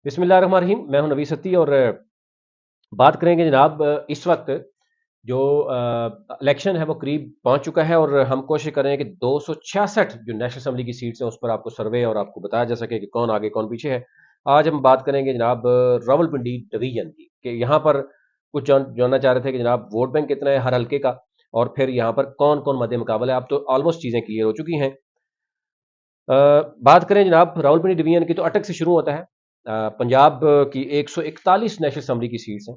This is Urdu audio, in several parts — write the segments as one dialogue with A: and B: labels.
A: بسم اللہ الرحمن الرحیم، میں ہوں نوی ستی اور بات کریں گے جناب اس وقت جو الیکشن ہے وہ قریب پہنچ چکا ہے اور ہم کوشش کر رہے ہیں کہ 266 جو نیشنل اسمبلی کی سیٹس ہیں اس پر آپ کو سروے اور آپ کو بتایا جا سکے کہ کون آگے کون پیچھے ہے۔ آج ہم بات کریں گے جناب راولپنڈی ڈویژن کی، کہ یہاں پر کچھ جاننا چاہ رہے تھے کہ جناب ووٹ بینک کتنا ہے ہر حلقے کا، اور پھر یہاں پر کون کون مد مقابلہ ہے۔ اب تو آلموسٹ چیزیں کلیئر ہو چکی ہیں۔ بات کریں جناب راولپنڈی ڈویژن کی تو اٹک سے شروع ہوتا ہے۔ پنجاب کی 141 نیشنل اسمبلی کی سیٹس ہیں،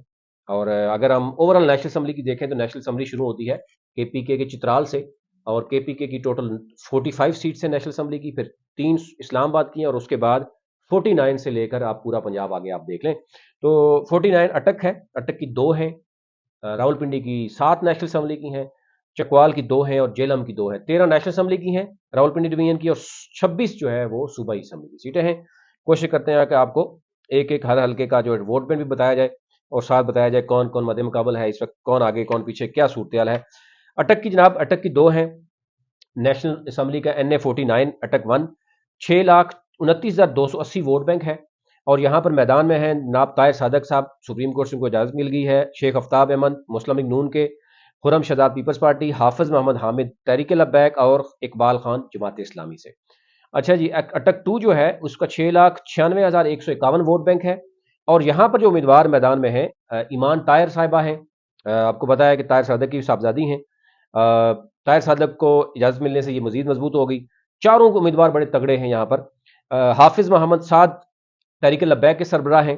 A: اور اگر ہم اوور آل نیشنل اسمبلی کی دیکھیں تو نیشنل اسمبلی شروع ہوتی ہے کے پی کے چترال سے، اور کے پی کے کی ٹوٹل 45 سیٹس ہیں نیشنل اسمبلی کی، پھر 3 اسلام آباد کی ہیں، اور اس کے بعد 49 سے لے کر آپ پورا پنجاب آگے آپ دیکھ لیں تو 49 اٹک ہے، اٹک کی 2 ہیں، راولپنڈی کی 7 نیشنل اسمبلی کی ہیں، چکوال کی 2 ہیں اور جیلم کی 2 ہیں۔ 13 نیشنل اسمبلی کی ہیں راولپنڈی ڈویژن کی، اور 26 جو ہے وہ صوبائی اسمبلی کی سیٹیں ہیں۔ کوشش کرتے ہیں کہ آپ کو ایک ایک ہر حلقے کا جو ووٹ بینک بھی بتایا جائے، اور ساتھ بتایا جائے کون کون مد مقابل ہے اس وقت، کون آگے کون پیچھے، کیا صورتحال ہے۔ اٹک کی جناب، اٹک کی 2 ہیں نیشنل اسمبلی کا این اے 49 اٹک 1، 6,29,280 ووٹ بینک ہے، اور یہاں پر میدان میں ہیں جناب طاہر صادق صاحب، سپریم کورٹ سے ان کو اجازت مل گئی ہے، شیخ آفتاب احمد مسلم لیگ نون کے، خرم شہزاد پیپلز پارٹی، حافظ محمد حامد تحریک لبیک اور اقبال خان جماعت اسلامی سے۔ اچھا جی، اٹک 2 جو ہے اس کا 6,96,151 ووٹ بینک ہے، اور یہاں پر جو امیدوار میدان میں ہیں ایمان طاہر صاحبہ ہیں، آپ کو پتا ہے کہ طاہر صادق کی صاحبزادی ہیں۔ طاہر صادق کو اجازت ملنے سے یہ مزید مضبوط ہو گئی۔ چاروں کو امیدوار بڑے تگڑے ہیں یہاں پر۔ حافظ محمد سعد تحریک لبیک کے سربراہ ہیں،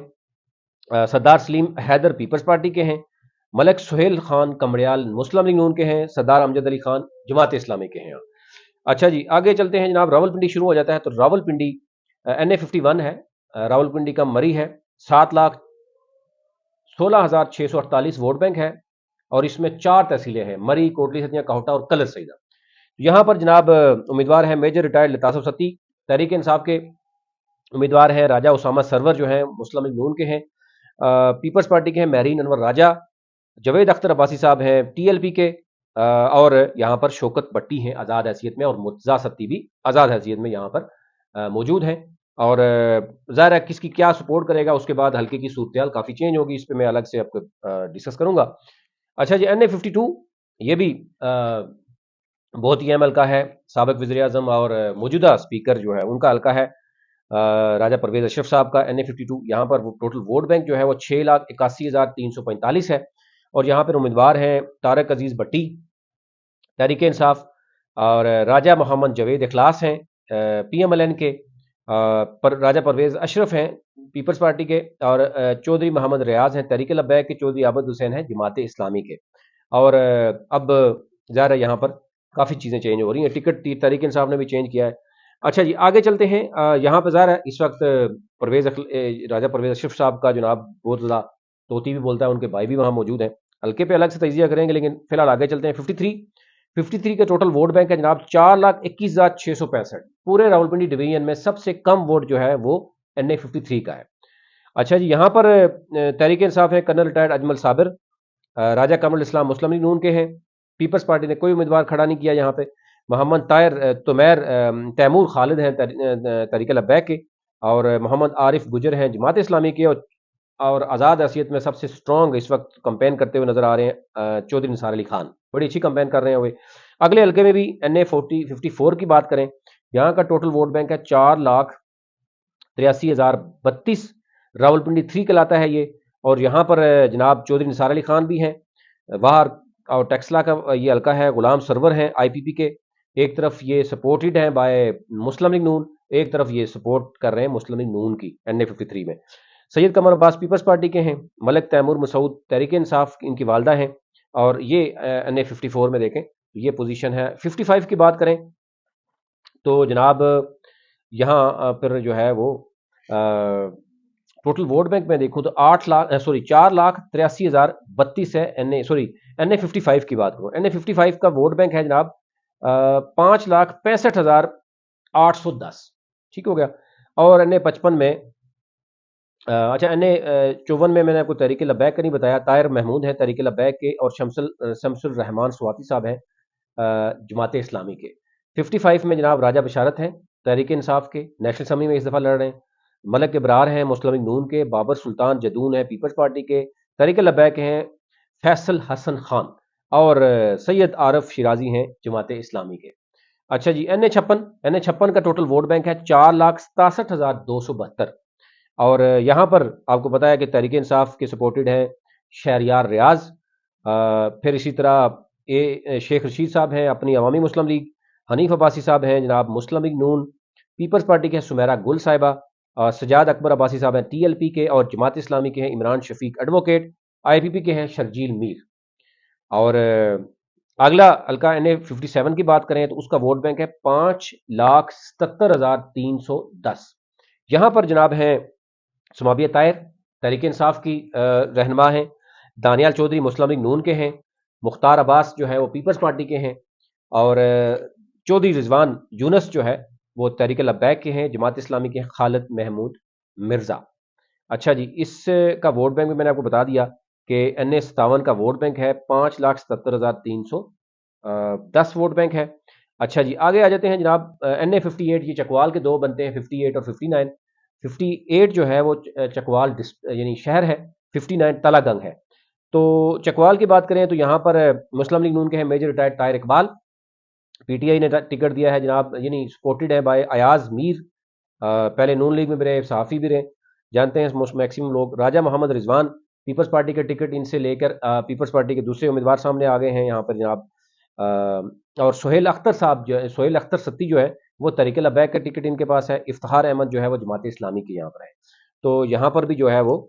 A: سردار سلیم حیدر پیپلز پارٹی کے ہیں، ملک سہیل خان کمڑیال مسلم لیگ نون کے ہیں، سردار امجد علی خان جماعت اسلامی کے ہیں۔ اچھا جی، آگے چلتے ہیں جناب، راولپنڈی شروع ہو جاتا ہے تو راولپنڈی این اے 51 ہے، راولپنڈی کا مری ہے، 7,16,648 ووٹ بینک ہے، اور اس میں 4 تحصیلیں ہیں، مری، کوٹلی ستیاں، کاہوٹا اور کلر سیدہ۔ یہاں پر جناب امیدوار ہیں میجر ریٹائرڈ لطاف ستی تحریک انصاف کے امیدوار ہیں، راجہ اسامہ سرور جو ہیں مسلم لیگ نون کے ہیں، پیپلز پارٹی کے ہیں مہرین انور راجہ، جوید اختر عباسی صاحب ہیں ٹی ایل پی کے، اور یہاں پر شوکت بٹی ہیں آزاد حیثیت میں، اور مرتضیٰ ستی بھی آزاد حیثیت میں یہاں پر موجود ہیں۔ اور ظاہر ہے کس کی کیا سپورٹ کرے گا، اس کے بعد ہلکے کی صورتحال کافی چینج ہوگی، اس پہ میں الگ سے آپ کو ڈسکس کروں گا۔ اچھا جی، این اے 52 یہ بھی بہت ہی اہم حلقہ ہے، سابق وزیر اعظم اور موجودہ اسپیکر جو ہے ان کا حلقہ ہے، راجہ پرویز اشرف صاحب کا این اے 52۔ یہاں پر ٹوٹل ووٹ بینک جو ہے وہ 6,81,345 ہے، اور یہاں پر امیدوار ہیں طارق عزیز بٹی تحریک انصاف، اور راجہ محمد جوید اخلاص ہیں پی ایم ایل این کے، راجہ پرویز اشرف ہیں پیپلز پارٹی کے، اور چودھری محمد ریاض ہیں تحریک لبیک کے، چودھری عابد حسین ہیں جماعت اسلامی کے۔ اور اب ظاہر ہے یہاں پر کافی چیزیں چینج ہو رہی ہیں، ٹکٹ تحریک انصاف نے بھی چینج کیا ہے۔ اچھا جی، آگے چلتے ہیں۔ یہاں پہ ظاہر ہے اس وقت راجہ پرویز اشرف صاحب کا جناب بہت زیادہ طوطی بھی بولتا ہے، ان کے بھائی بھی وہاں موجود ہیں، ہلکے پہ الگ سے تجزیہ کریں گے، لیکن فی الحال آگے چلتے ہیں۔ 53 کا ٹوٹل ووٹ بینک ہے جناب، 4,21,665، پورے راولپنڈی ڈویژن میں سب سے کم ووٹ جو ہے وہ این اے 53 کا ہے۔ اچھا جی، یہاں پر تحریک انصاف ہے کرنل ریٹائرڈ اجمل صابر، راجہ کمر الاسلام مسلم لیگ نون کے ہیں، پیپلز پارٹی نے کوئی امیدوار کھڑا نہیں کیا یہاں پہ۔ محمد طاہر تیمور خالد ہیں تحریک لبیک کے، اور محمد عارف گجر ہیں جماعت اسلامی کے، اور آزاد حیثیت میں سب سے سٹرونگ اس وقت کمپین کرتے ہوئے نظر آ رہے ہیں چودھری نثار علی خان، بڑی اچھی کمپین کر رہے ہیں ہوئے۔ اگلے حلقے میں بھی این اے 54 کی بات کریں، یہاں کا ٹوٹل ووٹ بینک ہے 4,83,032، راولپنڈی 3 کہلاتا ہے یہ، اور یہاں پر جناب چودھری نثار علی خان بھی ہیں، باہر اور ٹیکسلا کا یہ حلقہ ہے، غلام سرور ہیں آئی پی پی کے، ایک طرف یہ سپورٹڈ ہیں بائی مسلم لیگ نون، ایک طرف یہ سپورٹ کر رہے ہیں مسلم لیگ نون کی این اے 53 میں۔ سید قمر عباس پیپلز پارٹی کے ہیں، ملک تیمور مسعود تحریک انصاف ان کی والدہ ہیں، اور یہ این اے 54 میں دیکھیں یہ پوزیشن ہے۔ 55 کی بات کریں تو جناب یہاں پھر جو ہے وہ ٹوٹل ووٹ بینک میں دیکھوں تو 4,83,032 ہے، این اے 55 کی بات کروں، این اے 55 کا ووٹ بینک ہے جناب 5,65,810، ٹھیک ہو گیا۔ اور این اے 55 میں اچھا این اے 54 میں نے آپ کو تحریک لبیک کا نہیں بتایا، طاہر محمود ہیں تحریک لبیک کے، اور شمس الرحمان سواتی صاحب ہیں جماعت اسلامی کے۔ 55 میں جناب راجہ بشارت ہیں تحریک انصاف کے، نیشنل اسمبلی میں اس دفعہ لڑ رہے ہیں، ملک ابرار ہیں مسلم لیگ نون کے، بابر سلطان جدون ہیں پیپلز پارٹی کے، طریق لبیک ہیں فیصل حسن خان، اور سید عارف شیرازی ہیں جماعت اسلامی کے۔ اچھا جی، این اے 56 کا ٹوٹل ووٹ بینک ہے 4,67,272، اور یہاں پر آپ کو پتا ہے کہ تحریک انصاف کے سپورٹڈ ہیں شہریار ریاض، پھر اسی طرح شیخ رشید صاحب ہیں اپنی عوامی مسلم لیگ، حنیف عباسی صاحب ہیں جناب مسلم لیگ نون، پیپلز پارٹی کے ہیں سمیرہ گل صاحبہ، سجاد اکبر عباسی صاحب ہیں ٹی ایل پی کے، اور جماعت اسلامی کے ہیں عمران شفیق ایڈوکیٹ، آئی پی پی کے ہیں شرجیل میر۔ اور اگلا حلقہ این اے 57 کی بات کریں تو اس کا ووٹ بینک ہے 5,77,310۔ یہاں پر جناب ہیں سمابیہ طاہر تحریک انصاف کی رہنما ہیں، دانیال چودھری مسلم لیگ نون کے ہیں، مختار عباس جو ہے وہ پیپلز پارٹی کے ہیں، اور چودھری رضوان یونس جو ہے وہ تحریک لبیک کے ہیں، جماعت اسلامی کے ہیں خالد محمود مرزا۔ اچھا جی، اس کا ووٹ بینک بھی میں نے آپ کو بتا دیا کہ این اے 57 کا ووٹ بینک ہے 5,77,310 ووٹ بینک ہے۔ اچھا جی، آگے آ جاتے ہیں جناب این اے 58، یہ چکوال کے دو بنتے ہیں 58 اور 59۔ 58 جو ہے وہ چکوال یعنی شہر ہے، 59 تلہ گنگ ہے۔ تو چکوال کی بات کریں تو یہاں پر مسلم لیگ نون کے ہیں major retired Tahir Iqbal, P T I نے ٹکٹ دیا ہے جناب، یعنی سپورٹڈ ہے بائی ایاز میر، پہلے نون لیگ میں بھی رہے، صحافی بھی رہے، جانتے ہیں میکسیمم لوگ۔ راجہ محمد رضوان پیپلز پارٹی کا ٹکٹ ان سے لے کر پیپلز پارٹی کے دوسرے امیدوار سامنے آ گئے ہیں یہاں پر جناب، اور سہیل اختر صاحب جو ہے، سہیل اختر ستی جو ہے وہ تحریک لبیک کا ٹکٹ ان کے پاس ہے، افتخار احمد جو ہے وہ جماعت اسلامی کے یہاں پر ہے۔ تو یہاں پر بھی جو ہے وہ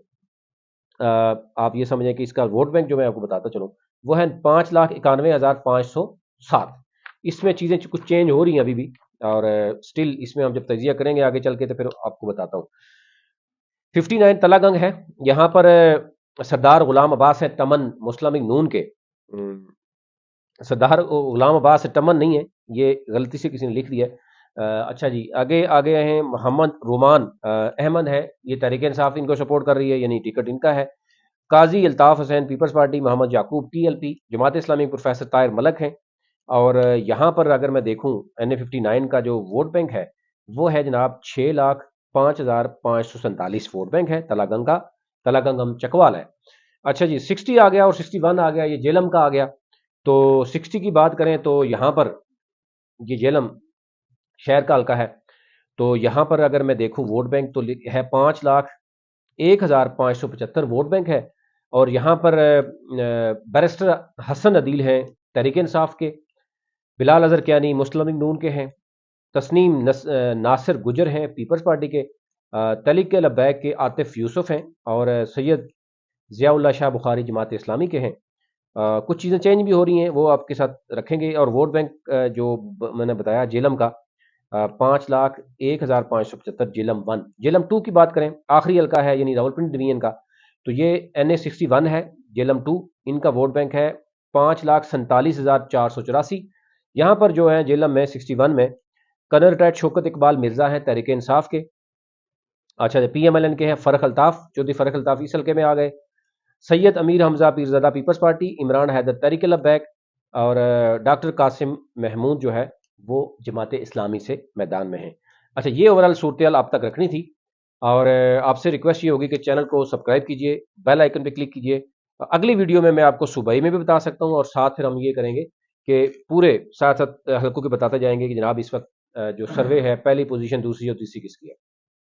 A: آپ یہ سمجھیں کہ اس کا ووٹ بینک جو میں آپ کو بتاتا چلوں وہ ہے 5,91,507۔ اس میں چیزیں کچھ چینج ہو رہی ہیں ابھی بھی، اور سٹل اس میں ہم جب تجزیہ کریں گے آگے چل کے تو پھر آپ کو بتاتا ہوں۔ 59 تلہ گنگ ہے، یہاں پر سردار غلام عباس ہے ٹمن مسلم لیگ نون کے، سردار غلام عباس ٹمن نہیں ہے، یہ غلطی سے کسی نے لکھ دیا ہے۔ اچھا جی، آگے ہیں محمد رومان احمد ہے، یہ تحریک انصاف ان کو سپورٹ کر رہی ہے، یعنی ٹکٹ ان کا ہے۔ قاضی الطاف حسین پیپلز پارٹی، محمد یعقوب T L P, Jamaat Islami professor Tahir ملک ہیں۔ اور یہاں پر اگر میں دیکھوں این اے 59 کا جو ووٹ بینک ہے وہ ہے جناب 6,05,547 ووٹ بینک ہے تلہ گنگ کا، تلہ گنگ ہم چکوال ہے۔ اچھا جی، 60 آ گیا اور 61 آ گیا، یہ جیلم کا آ گیا۔ تو 60 کی بات کریں تو یہاں پر یہ جیلم شہر کا حلقہ ہے، تو یہاں پر اگر میں دیکھوں ووٹ بینک تو ہے 5,01,575 ووٹ بینک ہے، اور یہاں پر بیرسٹر حسن عدیل ہیں تحریک انصاف کے، بلال اظہر کیانی مسلم لیگ نون کے ہیں، تسنیم ناصر گجر ہیں پیپلز پارٹی کے، تحریک لبیک کے عاطف یوسف ہیں، اور سید ضیاء اللہ شاہ بخاری جماعت اسلامی کے ہیں۔ کچھ چیزیں چینج بھی ہو رہی ہیں وہ آپ کے ساتھ رکھیں گے، اور ووٹ بینک جو میں نے بتایا جیلم کا 5,01,575 جیلم 1۔ جیلم 2 کی بات کریں، آخری حلقہ ہے یعنی راولپنڈی ڈویژن کا، تو یہ این اے 61 ہے، جیلم 2 ان کا ووٹ بینک ہے 5,47,484۔ یہاں پر جو ہے جیلم میں 61 میں کرنل ریٹائرڈ شوکت اقبال مرزا ہیں تحریک انصاف کے۔ اچھا پی ایم ایل این کے ہیں فرخ الطاف، چودھری فرخ الطاف اس حلقے میں آ گئے۔ سید امیر حمزہ پیرزادہ پیپلز پارٹی، عمران حیدر تحریک لبیک، اور ڈاکٹر قاسم محمود جو ہے وہ جماعت اسلامی سے میدان میں ہیں۔ اچھا، یہ اوورال صورتحال آپ تک رکھنی تھی، اور آپ سے ریکویسٹ یہ ہوگی کہ چینل کو سبسکرائب کیجئے، بیل آئیکن پہ کلک کیجئے۔ اگلی ویڈیو میں آپ کو صوبائی میں بھی بتا سکتا ہوں، اور ساتھ پھر ہم یہ کریں گے کہ پورے ساتھ حلقوں کے بتاتے جائیں گے کہ جناب اس وقت جو سروے ہے پہلی پوزیشن، دوسری اور تیسری کس کی ہے۔